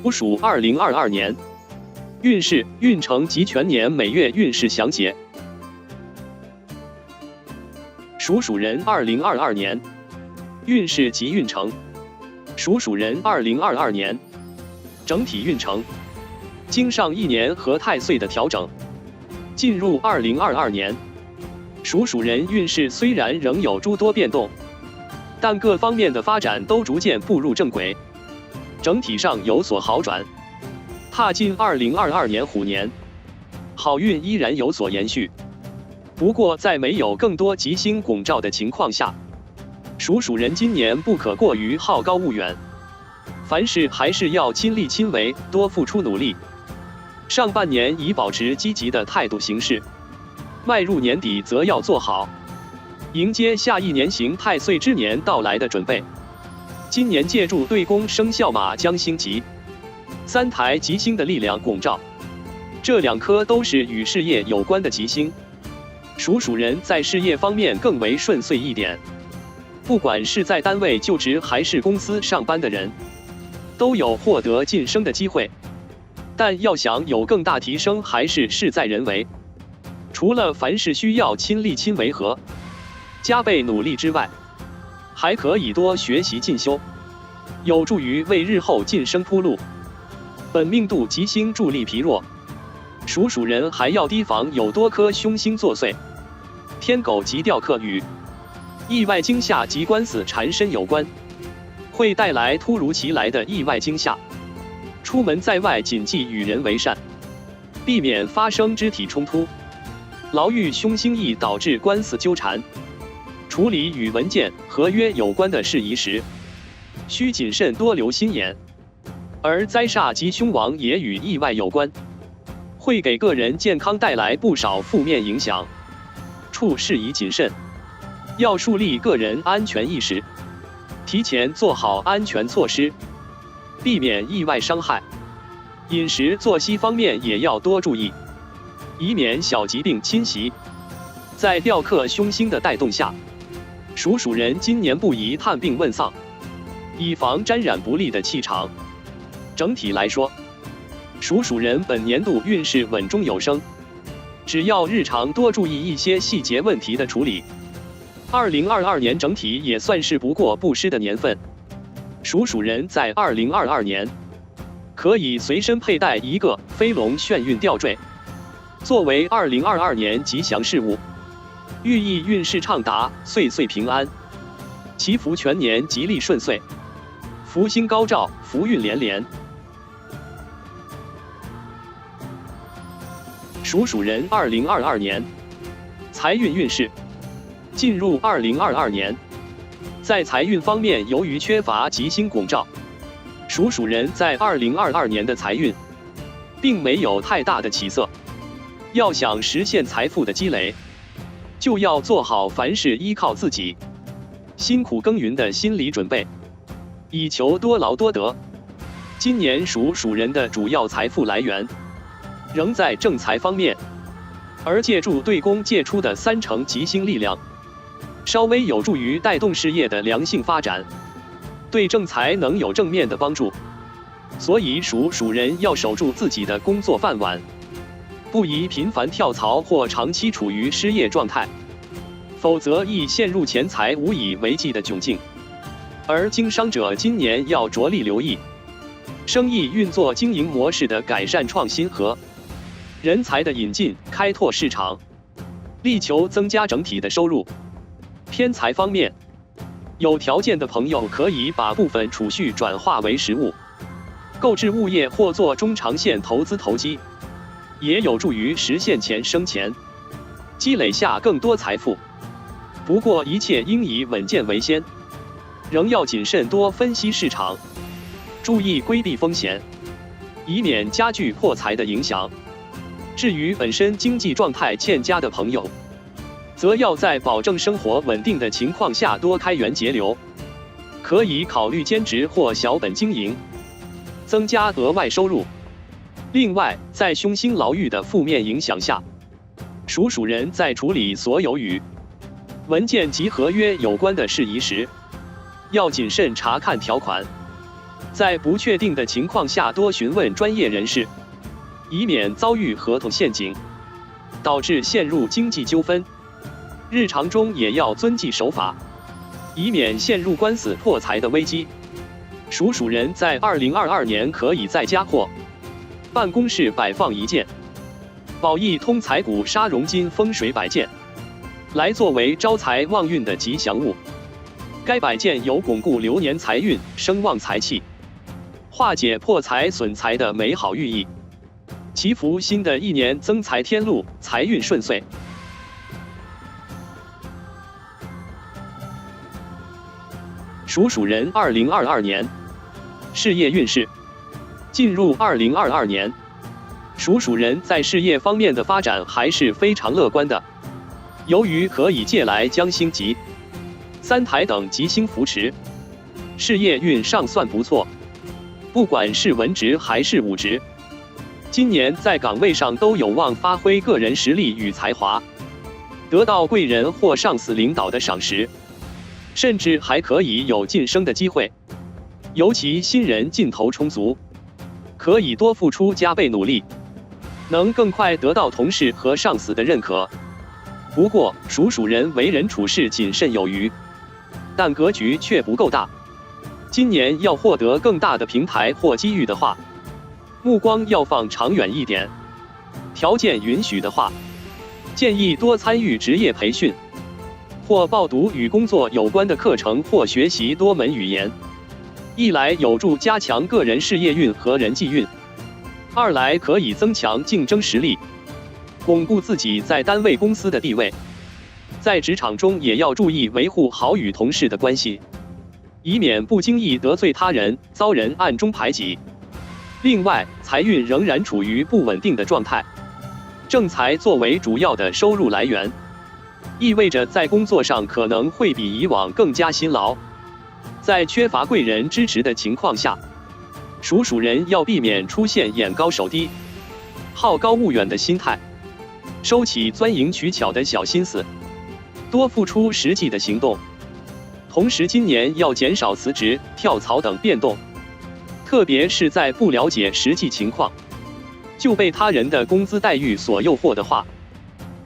属鼠2022年运势、运程及全年每月运势详解。属鼠人2022年运势及运程。属鼠人2022年整体运程，经上一年和太岁的调整，进入2022年，属鼠人运势虽然仍有诸多变动，但各方面的发展都逐渐步入正轨，整体上有所好转。踏进2022年虎年，好运依然有所延续。不过在没有更多吉星拱照的情况下，属鼠人今年不可过于好高骛远，凡事还是要亲力亲为，多付出努力。上半年以保持积极的态度行事，迈入年底则要做好迎接下一年行太岁之年到来的准备。今年借助对宫生肖马将星吉3台吉星的力量拱照，这2颗都是与事业有关的吉星，属鼠人在事业方面更为顺遂一点。不管是在单位就职还是公司上班的人，都有获得晋升的机会。但要想有更大提升，还是事在人为。除了凡事需要亲力亲为和加倍努力之外，还可以多学习进修，有助于为日后晋升铺路。本命度吉星助力疲弱，属鼠人还要提防有多颗凶星作祟，天狗及吊客与意外惊吓及官司缠身有关，会带来突如其来的意外惊吓。出门在外谨记与人为善，避免发生肢体冲突。牢狱凶星易导致官司纠缠，处理与文件、合约有关的事宜时，需谨慎多留心眼。而灾煞及凶亡也与意外有关，会给个人健康带来不少负面影响，处事宜谨慎，要树立个人安全意识，提前做好安全措施，避免意外伤害。饮食作息方面也要多注意，以免小疾病侵袭。在吊客凶星的带动下，属鼠人今年不宜探病问丧，以防沾染不利的气场。整体来说，属鼠人本年度运势稳中有升，只要日常多注意一些细节问题的处理，2022年整体也算是不过不失的年份。属鼠人在2022年可以随身佩戴一个飞龙炫运吊坠，作为2022年吉祥事物，寓意运势畅达，岁岁平安，祈福全年吉利顺遂，福星高照，福运连连。属鼠人2022年财运运势。进入2022年，在财运方面，由于缺乏吉星拱照，属鼠人在2022年的财运并没有太大的起色。要想实现财富的积累，就要做好凡事依靠自己，辛苦耕耘的心理准备，以求多劳多得。今年属鼠人的主要财富来源仍在正财方面，而借助对宫借出的3成吉星力量，稍微有助于带动事业的良性发展，对正财能有正面的帮助。所以属鼠人要守住自己的工作饭碗，不宜频繁跳槽或长期处于失业状态，否则易陷入钱财无以为继的窘境。而经商者今年要着力留意生意运作经营模式的改善创新和人才的引进开拓市场，力求增加整体的收入。偏财方面，有条件的朋友可以把部分储蓄转化为实物，购置物业或做中长线投资投机，也有助于实现钱生钱，积累下更多财富。不过一切应以稳健为先，仍要谨慎多分析市场，注意规避风险，以免加剧破财的影响。至于本身经济状态欠佳的朋友，则要在保证生活稳定的情况下多开源节流，可以考虑兼职或小本经营，增加额外收入。另外，在凶星牢狱的负面影响下，属鼠人在处理所有与文件及合约有关的事宜时，要谨慎查看条款，在不确定的情况下多询问专业人士，以免遭遇合同陷阱，导致陷入经济纠纷。日常中也要遵纪守法，以免陷入官司破财的危机。属人在2022年可以在家或办公室摆放一件宝益通财骨砂熔金风水摆件，来作为招财旺运的吉祥物。该摆件有巩固流年财运、声旺财气、化解破财损财的美好寓意，祈福新的一年增财添禄，财运顺遂。属人2022年事业运势。进入2022年，属人在事业方面的发展还是非常乐观的。由于可以借来将星吉、三台等吉星扶持，事业运尚算不错。不管是文职还是武职，今年在岗位上都有望发挥个人实力与才华，得到贵人或上司领导的赏识，甚至还可以有晋升的机会。尤其新人劲头充足，可以多付出，加倍努力，能更快得到同事和上司的认可。不过属人为人处事谨慎有余，但格局却不够大。今年要获得更大的平台或机遇的话，目光要放长远一点。条件允许的话，建议多参与职业培训，或报读与工作有关的课程，或学习多门语言。一来有助加强个人事业运和人际运，二来可以增强竞争实力，巩固自己在单位公司的地位。在职场中也要注意维护好与同事的关系，以免不经意得罪他人，遭人暗中排挤。另外，财运仍然处于不稳定的状态，正财作为主要的收入来源，意味着在工作上可能会比以往更加辛劳。在缺乏贵人支持的情况下，属人要避免出现眼高手低、好高骛远的心态，收起钻营取巧的小心思，多付出实际的行动。同时，今年要减少辞职、跳槽等变动，特别是在不了解实际情况就被他人的工资待遇所诱惑的话，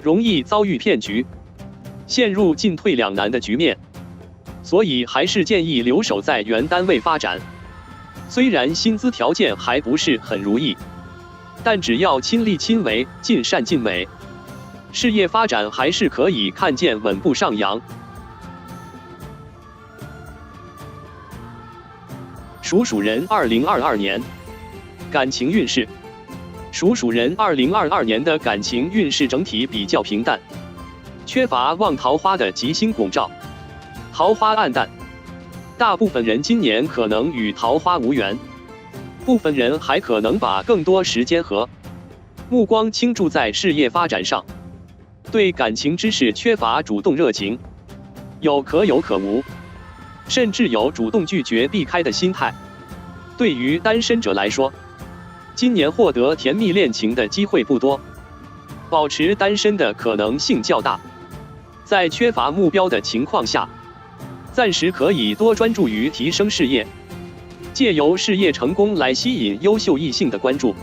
容易遭遇骗局，陷入进退两难的局面。所以还是建议留守在原单位发展。虽然薪资条件还不是很如意，但只要亲力亲为、尽善尽美，事业发展还是可以看见稳步上扬。属人2022年感情运势。属人2022年的感情运势整体比较平淡，缺乏旺桃花的吉星拱照，桃花暗淡，大部分人今年可能与桃花无缘，部分人还可能把更多时间和目光倾注在事业发展上，对感情之事缺乏主动热情，有可无，甚至有主动拒绝避开的心态。对于单身者来说，今年获得甜蜜恋情的机会不多，保持单身的可能性较大。在缺乏目标的情况下，暂时可以多专注于提升事业，借由事业成功来吸引优秀异性的关注，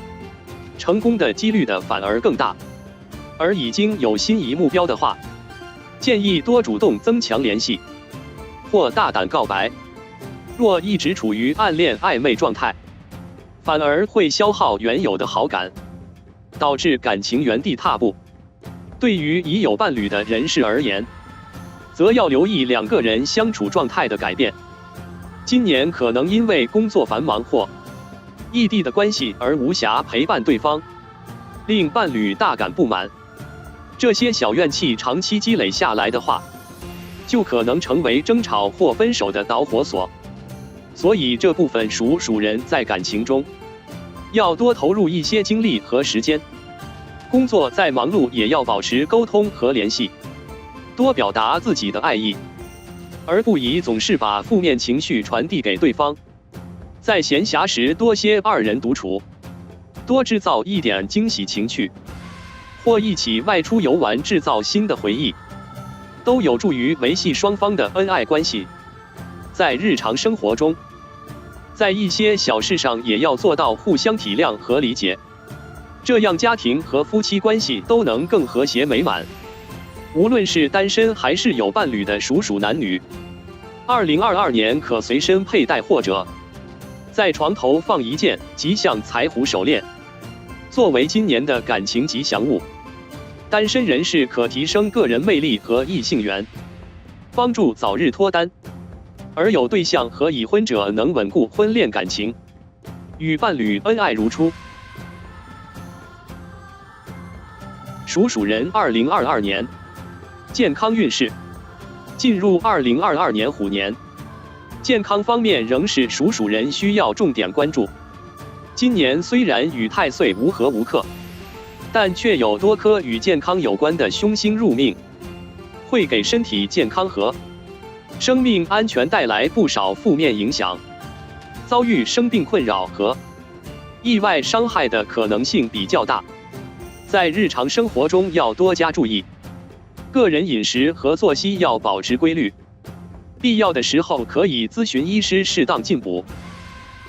成功的几率反而更大。而已经有心仪目标的话，建议多主动增强联系，或大胆告白。若一直处于暗恋暧昧状态，反而会消耗原有的好感，导致感情原地踏步。对于已有伴侣的人士而言，则要留意两个人相处状态的改变。今年可能因为工作繁忙或异地的关系而无暇陪伴对方，令伴侣大感不满。这些小怨气长期积累下来的话，就可能成为争吵或分手的导火索。所以这部分属人在感情中要多投入一些精力和时间，工作再忙碌也要保持沟通和联系，多表达自己的爱意，而不宜总是把负面情绪传递给对方。在闲暇时多些二人独处，多制造一点惊喜情趣，或一起外出游玩，制造新的回忆，都有助于维系双方的恩爱关系。在日常生活中，在一些小事上也要做到互相体谅和理解，这样家庭和夫妻关系都能更和谐美满。无论是单身还是有伴侣的属男女，2022年可随身佩戴或者在床头放一件吉祥财虎手链，作为今年的感情吉祥物。单身人士可提升个人魅力和异性缘，帮助早日脱单；而有对象和已婚者能稳固婚恋感情，与伴侣恩爱如初。属人2022年健康运势，进入2022年虎年，健康方面仍是属人需要重点关注。今年虽然与太岁无合无克，但却有多颗与健康有关的凶星入命，会给身体健康和生命安全带来不少负面影响，遭遇生病困扰和意外伤害的可能性比较大。在日常生活中要多加注意，个人饮食和作息要保持规律，必要的时候可以咨询医师适当进补。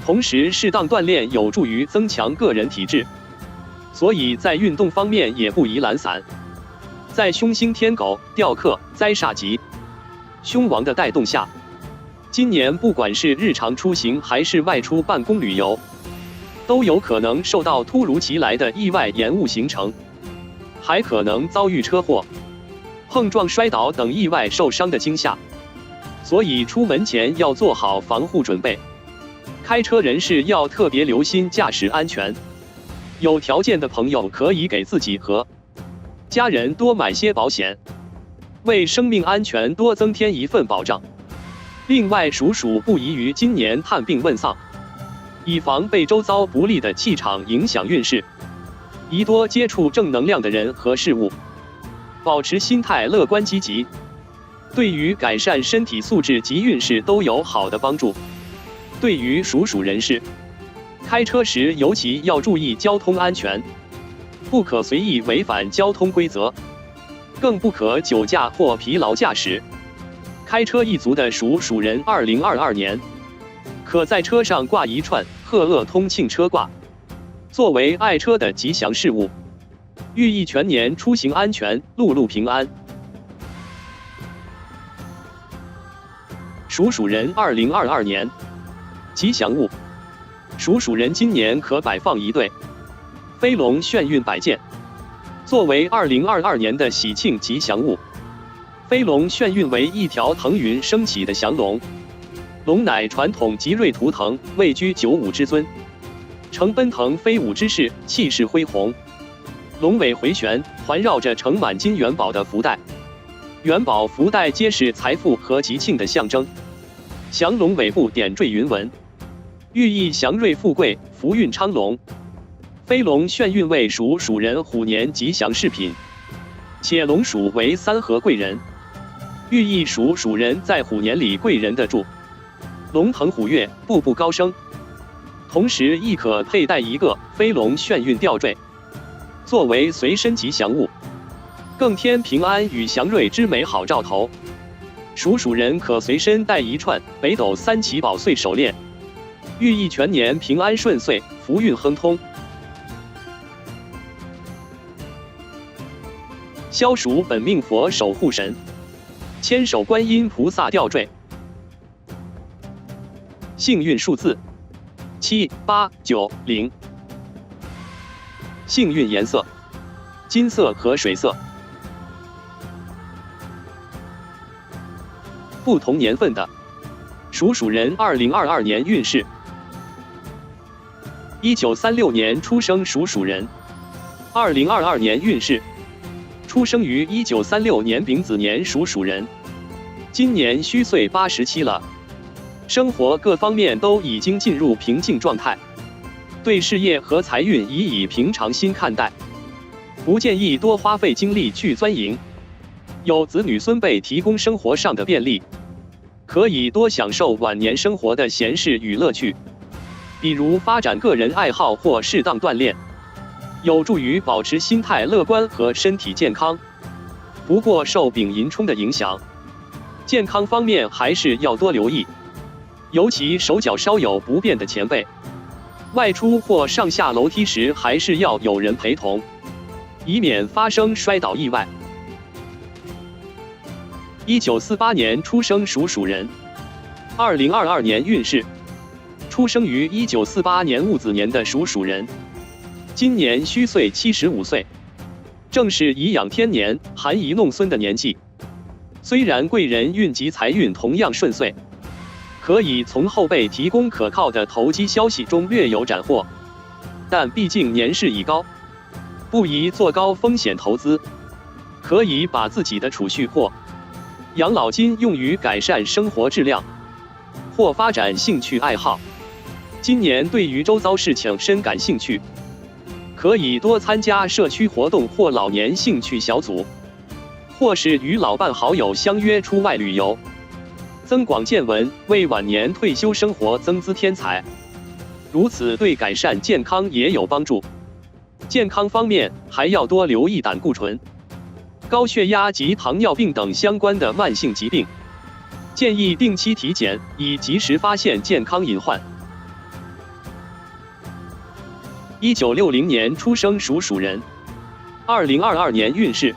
同时，适当锻炼有助于增强个人体质，所以在运动方面也不宜懒散。在凶星天狗、吊客、灾煞及凶王的带动下，今年不管是日常出行还是外出办公旅游，都有可能受到突如其来的意外延误行程，还可能遭遇车祸、碰撞、摔倒等意外受伤的惊吓，所以出门前要做好防护准备。开车人士要特别留心驾驶安全，有条件的朋友可以给自己和家人多买些保险，为生命安全多增添一份保障。另外，属不宜于今年探病问丧，以防被周遭不利的气场影响运势，宜多接触正能量的人和事物，保持心态乐观积极，对于改善身体素质及运势都有好的帮助。对于属人士，开车时尤其要注意交通安全，不可随意违反交通规则，更不可酒驾或疲劳驾驶。开车一族的属人2022年，可在车上挂一串贺乐通庆车挂，作为爱车的吉祥事物，寓意全年出行安全，路路平安。属人2022年吉祥物，属人今年可摆放一对飞龙炫运摆件，作为2022年的喜庆吉祥物。飞龙炫运为一条腾云升起的祥龙，龙乃传统吉瑞图腾，位居95之尊，呈奔腾飞舞之势，气势恢宏。龙尾回旋，环绕着盛满金元宝的福袋，元宝福袋皆是财富和吉庆的象征。祥龙尾部点缀云纹，寓意祥瑞富贵，福运昌隆。飞龙炫运为属人虎年吉祥饰品，且龙属为三合贵人，寓意属人在虎年里贵人的助，龙腾虎跃，步步高升。同时亦可佩戴一个飞龙炫运吊坠，作为随身吉祥物，更添平安与祥瑞之美好兆头。属人可随身带一串北斗三奇宝穗手链，寓意全年平安顺遂，福运亨通。消暑本命佛守护神，千手观音菩萨吊坠。幸运数字7、8、9、0。幸运颜色金色和水色。不同年份的属人2022年运势。1936年出生属人，2022年运势。出生于1936年丙子年属人，今年虚岁87了，生活各方面都已经进入平静状态，对事业和财运宜以平常心看待，不建议多花费精力去钻营。有子女孙辈提供生活上的便利，可以多享受晚年生活的闲适与乐趣，比如发展个人爱好或适当锻炼，有助于保持心态乐观和身体健康。不过受丙寅冲的影响，健康方面还是要多留意，尤其手脚稍有不便的前辈，外出或上下楼梯时还是要有人陪同，以免发生摔倒意外。1948年出生属鼠人，2022年运势。出生于1948年戊子年的属鼠人，今年虚岁75岁，正是颐养天年、含饴弄孙的年纪。虽然贵人运及财运同样顺遂，可以从后辈提供可靠的投机消息中略有斩获，但毕竟年事已高，不宜做高风险投资，可以把自己的储蓄或养老金用于改善生活质量，或发展兴趣爱好。今年对于周遭事情深感兴趣，可以多参加社区活动或老年兴趣小组，或是与老伴好友相约出外旅游，增广见闻，为晚年退休生活增资添彩。如此对改善健康也有帮助。健康方面还要多留意胆固醇、高血压及糖尿病等相关的慢性疾病，建议定期体检，以及时发现健康隐患。1960年出生属鼠人，2022年运势。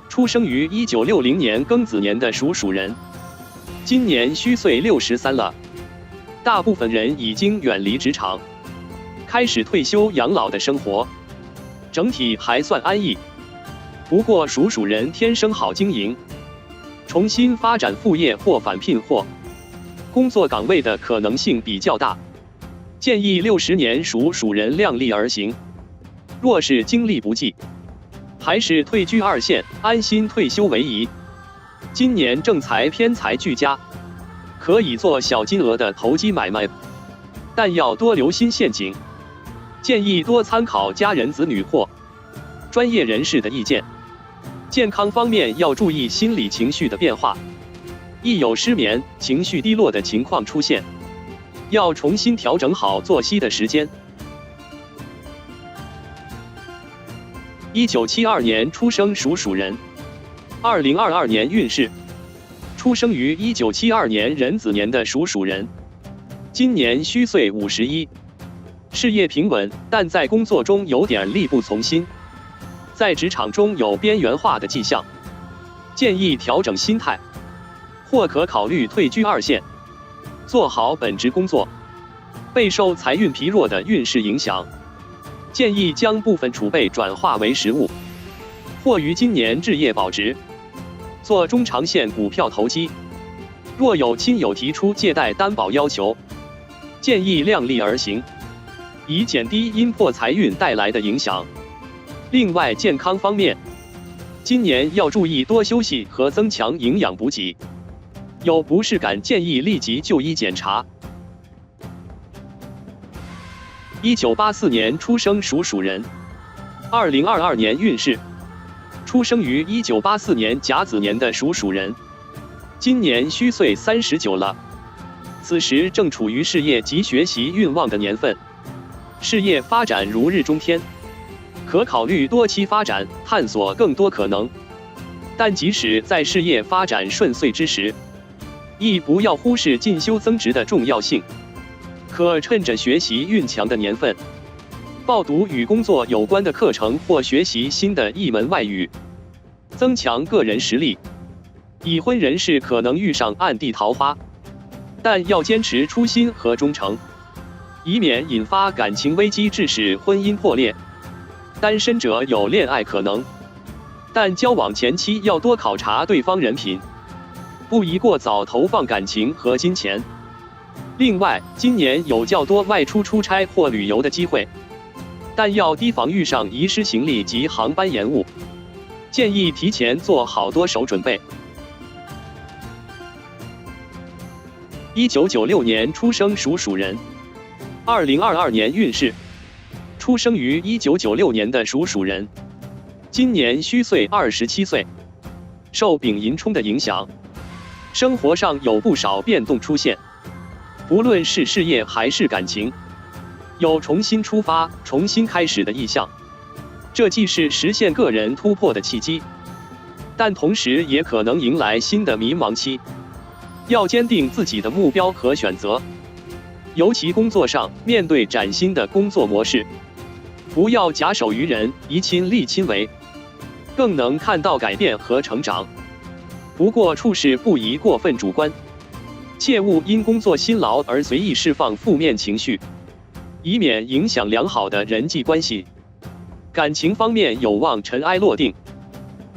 出生于1960年庚子年的属鼠人，今年虚岁63了。大部分人已经远离职场，开始退休养老的生活，整体还算安逸。不过属鼠人天生好经营，重新发展副业或返聘或工作岗位的可能性比较大。建议60年属鼠人量力而行，若是精力不济，还是退居二线，安心退休为宜。今年正财偏财俱佳，可以做小金额的投机买卖，但要多留心陷阱。建议多参考家人子女或专业人士的意见。健康方面要注意心理情绪的变化，一有失眠、情绪低落的情况出现，要重新调整好作息的时间。1972年出生属鼠人，2022年运势。出生于1972年壬子年的属鼠人，今年虚岁51，事业平稳，但在工作中有点力不从心，在职场中有边缘化的迹象，建议调整心态，或可考虑退居二线，做好本职工作。备受财运疲弱的运势影响，建议将部分储备转化为实物，或于今年置业保值，做中长线股票投机。若有亲友提出借贷担保要求，建议量力而行，以减低因破财运带来的影响。另外，健康方面，今年要注意多休息和增强营养补给，有不适感建议立即就医检查。1984年出生属鼠人，2022年运势。出生于1984年甲子年的属鼠人，今年虚岁39了。此时正处于事业及学习运旺的年份，事业发展如日中天，可考虑多期发展，探索更多可能。但即使在事业发展顺遂之时，亦不要忽视进修增值的重要性。可趁着学习运强的年份，报读与工作有关的课程或学习新的一门外语，增强个人实力。已婚人士可能遇上暗地桃花，但要坚持初心和忠诚，以免引发感情危机致使婚姻破裂。单身者有恋爱可能，但交往前期要多考察对方人品，不宜过早投放感情和金钱。另外，今年有较多外出出差或旅游的机会，但要提防遇上遗失行李及航班延误，建议提前做好多手准备。1996年出生属鼠人，2022年运势。出生于1996年的属鼠人，今年虚岁27岁，受丙寅冲的影响，生活上有不少变动出现，不论是事业还是感情，有重新出发、重新开始的意向。这既是实现个人突破的契机，但同时也可能迎来新的迷茫期。要坚定自己的目标和选择，尤其工作上面对崭新的工作模式，不要假手于人，以亲力亲为，更能看到改变和成长。不过处事不宜过分主观，切勿因工作辛劳而随意释放负面情绪，以免影响良好的人际关系。感情方面有望尘埃落定，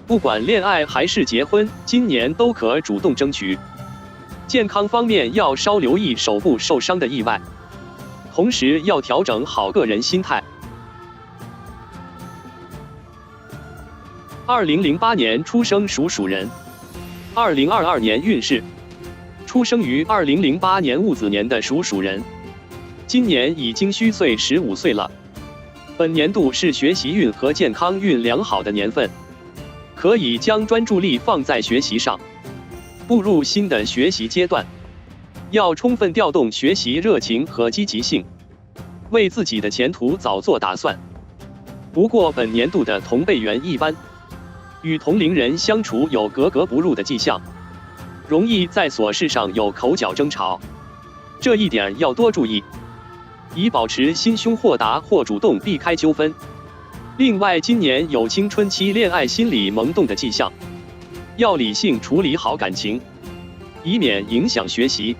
不管恋爱还是结婚，今年都可主动争取。健康方面要稍留意手部受伤的意外，同时要调整好个人心态。2008年出生属鼠人，2022年运势。出生于2008年戊子年的属鼠人，今年已经虚岁15岁了。本年度是学习运和健康运良好的年份，可以将专注力放在学习上。步入新的学习阶段，要充分调动学习热情和积极性，为自己的前途早做打算。不过本年度的同辈缘一般，与同龄人相处有格格不入的迹象，容易在琐事上有口角争吵，这一点要多注意，以保持心胸豁达或主动避开纠纷。另外，今年有青春期恋爱心理萌动的迹象，要理性处理好感情，以免影响学习。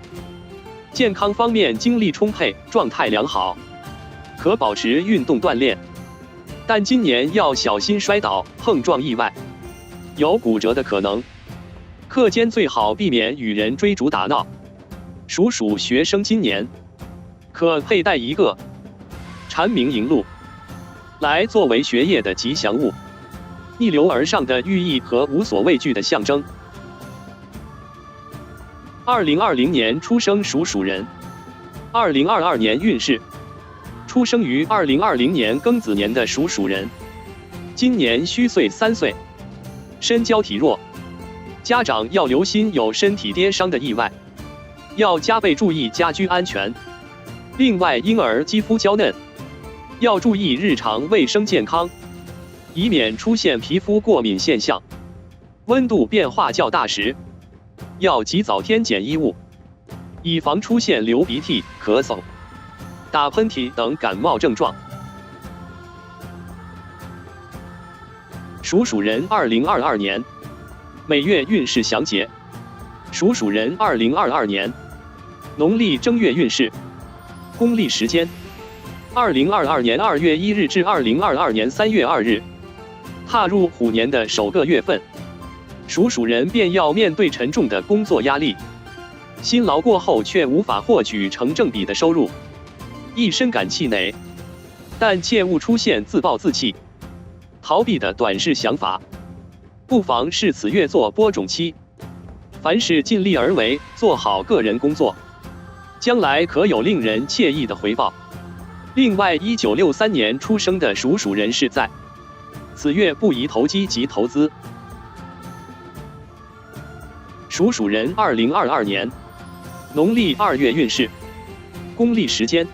健康方面精力充沛，状态良好，可保持运动锻炼，但今年要小心摔倒、碰撞意外，有骨折的可能。课间最好避免与人追逐打闹。属鼠学生今年可佩戴一个蝉鸣银鹿来作为学业的吉祥物，逆流而上的寓意和无所畏惧的象征。2020年出生属鼠人，2022年运势。出生于2020年庚子年的属鼠人，今年虚岁3岁，身娇体弱，家长要留心有身体跌伤的意外，要加倍注意家居安全。另外，婴儿肌肤娇嫩，要注意日常卫生健康，以免出现皮肤过敏现象。温度变化较大时，要及早添减衣物，以防出现流鼻涕、咳嗽、打喷嚏等感冒症状。属鼠人2022年每月运势详解。属鼠人2022年农历正月运势。公历时间2022年2月1日至2022年3月2日，踏入虎年的首个月份，属鼠人便要面对沉重的工作压力，辛劳过后却无法获取成正比的收入，亦深感气馁。但切勿出现自暴自弃、逃避的短视想法，不妨视此月做播种期，凡事尽力而为，做好个人工作，将来可有令人惬意的回报。另外，1963年出生的属鼠人士在此月不宜投机及投资。属鼠人2022年农历2月运势。公历时间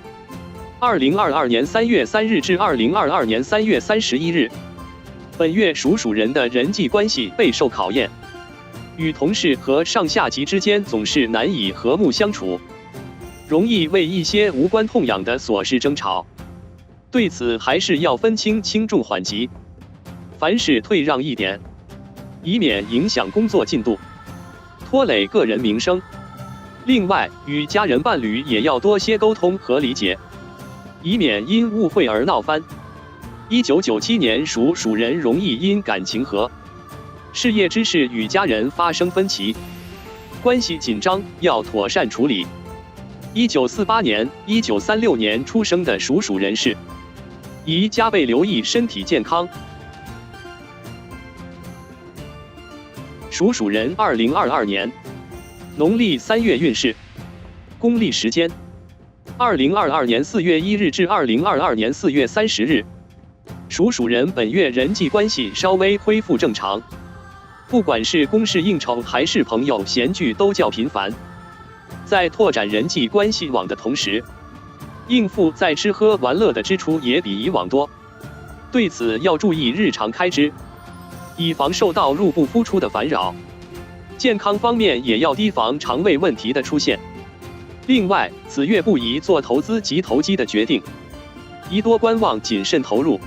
2022年3月3日至2022年3月31日。本月属鼠人的人际关系备受考验，与同事和上下级之间总是难以和睦相处，容易为一些无关痛痒的琐事争吵。对此还是要分清轻重缓急，凡事退让一点，以免影响工作进度，拖累个人名声。另外，与家人伴侣也要多些沟通和理解，以免因误会而闹翻。1997年属鼠人容易因感情和事业之事与家人发生分歧，关系紧张，要妥善处理。1948年、1936年出生的属鼠人士，宜加倍留意身体健康。属鼠人2022年农历3月运势。公历时间2022年4月1日至2022年4月30日。属鼠人本月人际关系稍微恢复正常，不管是公事应酬还是朋友闲聚都较频繁。在拓展人际关系网的同时，应付在吃喝玩乐的支出也比以往多，对此要注意日常开支，以防受到入不敷出的烦扰。健康方面也要提防肠胃问题的出现。另外，此月不宜做投资及投机的决定，宜多观望谨慎投入。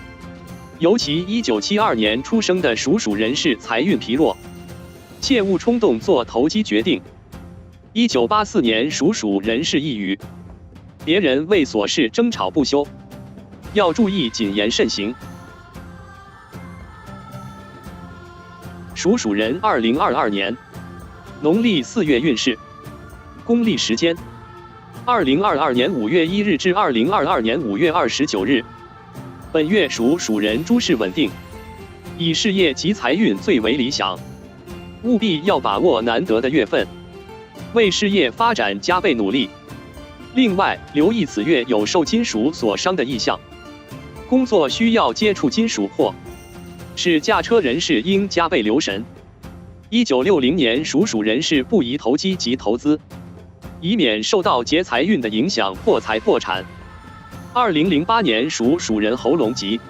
尤其1972年出生的属人士财运疲弱，切勿冲动做投机决定。1984年属人士抑郁，别人为琐事争吵不休，要注意谨言慎行。属人2022年农历4月运势，公历时间2022年5月1日至2022年5月29日。本月属人诸事稳定，以事业及财运最为理想，务必要把握难得的月份，为事业发展加倍努力。另外，留意此月有受金属所伤的异象，工作需要接触金属或是驾车人士应加倍留神。1960年属人士不宜投机及投资，以免受到劫财运的影响破财破产。2008年属人喉咙疾、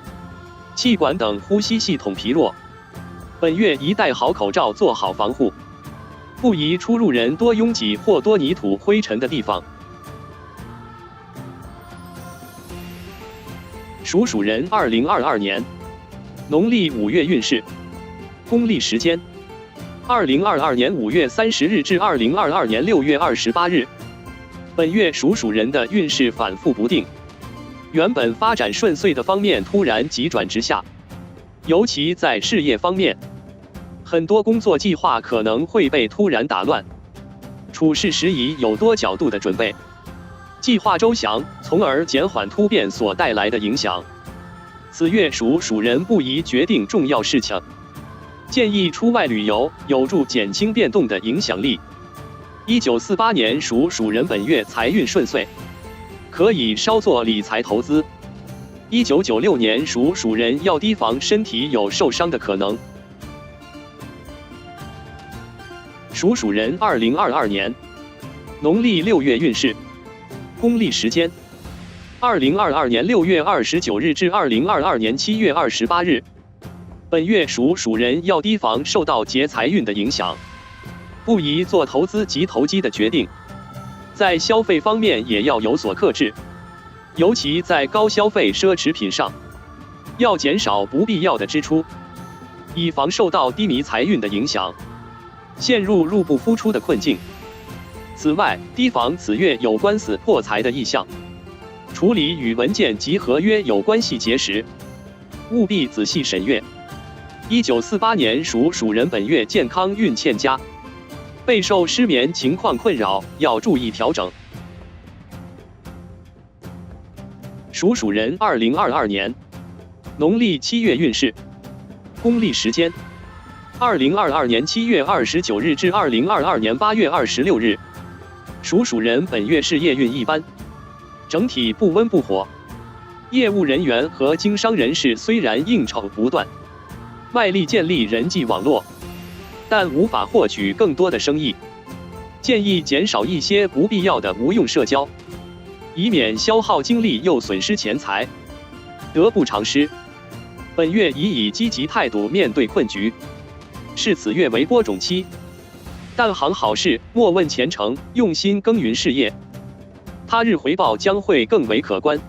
气管等呼吸系统疲弱，本月宜戴好口罩做好防护，不宜出入人多拥挤或多泥土灰尘的地方。属人2022年农历5月运势，公历时间2022年5月30日至2022年6月28日。本月属人的运势反复不定，原本发展顺遂的方面突然急转直下，尤其在事业方面，很多工作计划可能会被突然打乱，处事时宜有多角度的准备，计划周详，从而减缓突变所带来的影响。此月属人不宜决定重要事情，建议出外旅游，有助减轻变动的影响力。1948年属人本月财运顺遂，可以稍作理财投资。1996年属人要提防身体有受伤的可能。属人2022年农历6月运势，公历时间2022年6月29日至2022年7月28日。本月属人要提防受到劫财运的影响，不宜做投资及投机的决定。在消费方面也要有所克制，尤其在高消费奢侈品上，要减少不必要的支出，以防受到低迷财运的影响，陷入入不敷出的困境。此外，提防此月有官司破财的异象，处理与文件及合约有关细节时，务必仔细审阅。1948年属人本月健康运欠佳，备受失眠情况困扰，要注意调整。属人2022年农历7月运势，公历时间2022年7月29日至2022年8月26日。属人本月事业运一般，整体不温不火，业务人员和经商人士虽然应酬不断，卖力建立人际网络，但无法获取更多的生意，建议减少一些不必要的无用社交，以免消耗精力又损失钱财，得不偿失。本月宜以积极态度面对困局，视此月为播种期，但行好事，莫问前程，用心耕耘事业，他日回报将会更为可观。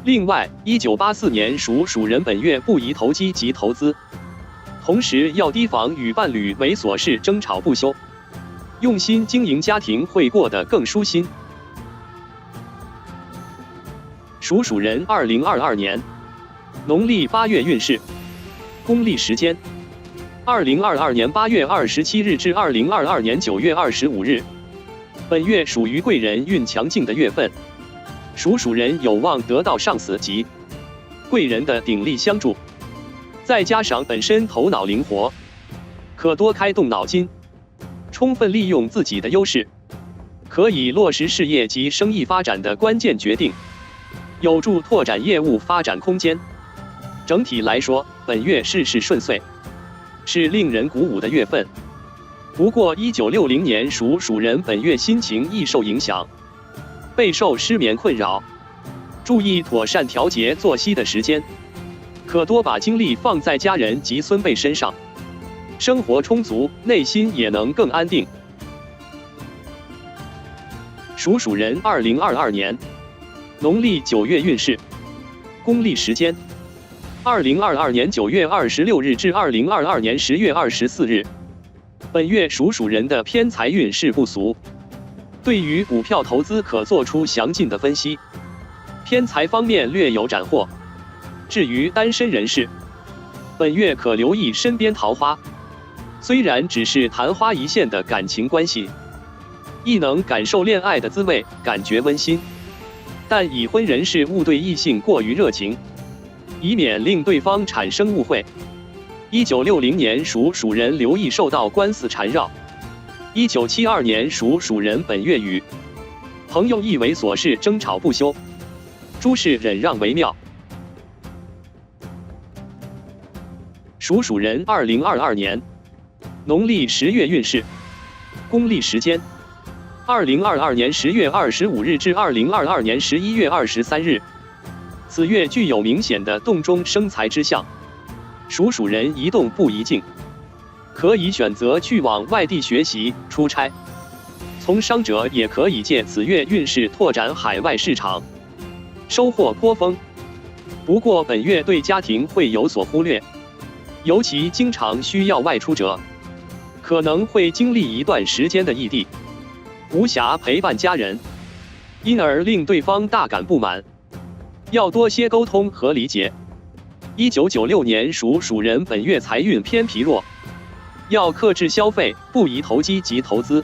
另外，1984年属人本月不宜投机及投资，同时要提防与伴侣为琐事争吵不休，用心经营家庭会过得更舒心。属人2022年农历8月运势，公历时间2022年8月27日至2022年9月25日。本月属于贵人运强劲的月份，属人有望得到上司及贵人的鼎力相助，再加上本身头脑灵活，可多开动脑筋，充分利用自己的优势，可以落实事业及生意发展的关键决定，有助拓展业务发展空间。整体来说，本月事事顺遂，是令人鼓舞的月份。不过1960年属人本月心情易受影响，备受失眠困扰，注意妥善调节作息的时间，可多把精力放在家人及孙辈身上，生活充足，内心也能更安定。属鼠人2022年农历9月运势，公历时间2022年9月26日至2022年10月24日。本月属鼠人的偏财运势不俗，对于股票投资可做出详尽的分析。偏财方面略有斩获。至于单身人士，本月可留意身边桃花，虽然只是昙花一现的感情关系，亦能感受恋爱的滋味，感觉温馨。但已婚人士勿对异性过于热情，以免令对方产生误会。1960年属鼠人留意受到官司缠绕。1972年属鼠人本月与朋友亦为琐事争吵不休，诸事忍让为妙。属鼠人2022年农历10月运势，公历时间2022年10月25日至2022年11月23日。此月具有明显的动中生财之象，属鼠人宜动不宜静，可以选择去往外地学习、出差。从商者也可以借此月运势拓展海外市场，收获颇丰。不过本月对家庭会有所忽略，尤其经常需要外出者，可能会经历一段时间的异地，无暇陪伴家人，因而令对方大感不满，要多些沟通和理解。1996年属鼠人本月财运偏疲弱，要克制消费，不宜投机及投资。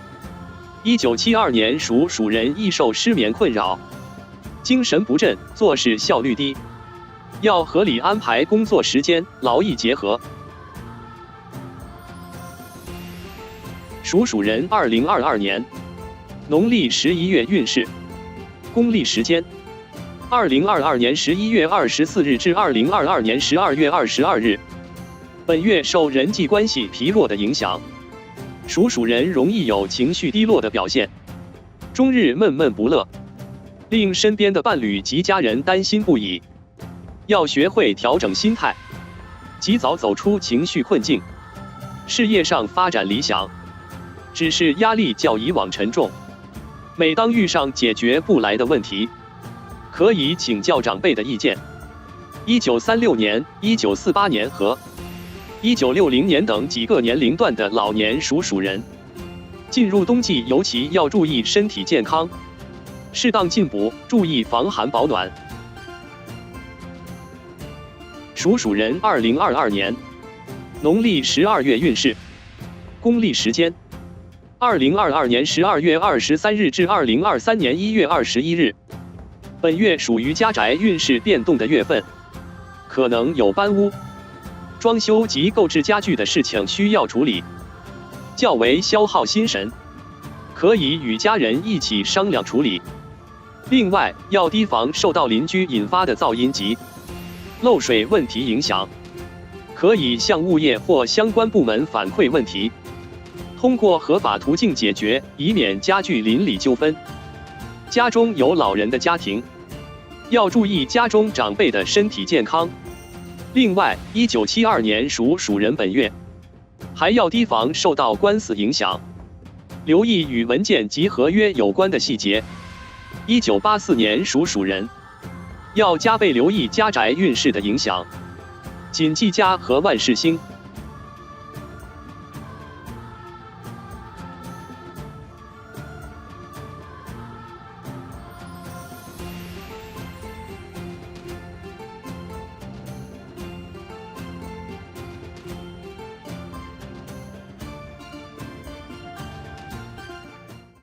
1972年属鼠人易受失眠困扰，精神不振，做事效率低，要合理安排工作时间，劳逸结合。属鼠人2022年农历11月运势，公历时间2022年11月24日至2022年12月22日。本月受人际关系疲弱的影响，属鼠人容易有情绪低落的表现，终日闷闷不乐，令身边的伴侣及家人担心不已。要学会调整心态，及早走出情绪困境。事业上发展理想，只是压力较以往沉重。每当遇上解决不来的问题，可以请教长辈的意见。1936年、1948年和1960年等几个年龄段的老年属鼠人，进入冬季尤其要注意身体健康，适当进补，注意防寒保暖。属鼠人2022年农历12月运势，公历时间2022年12月23日至2023年1月21日。本月属于家宅运势变动的月份，可能有搬屋、装修及购置家具的事情需要处理，较为消耗心神，可以与家人一起商量处理。另外，要提防受到邻居引发的噪音及漏水问题影响，可以向物业或相关部门反馈问题，通过合法途径解决，以免加剧邻里纠纷。家中有老人的家庭，要注意家中长辈的身体健康。另外，1972年属鼠人本月还要提防受到官司影响，留意与文件及合约有关的细节。1984年属鼠人要加倍留意家宅运势的影响，谨记家和万事兴。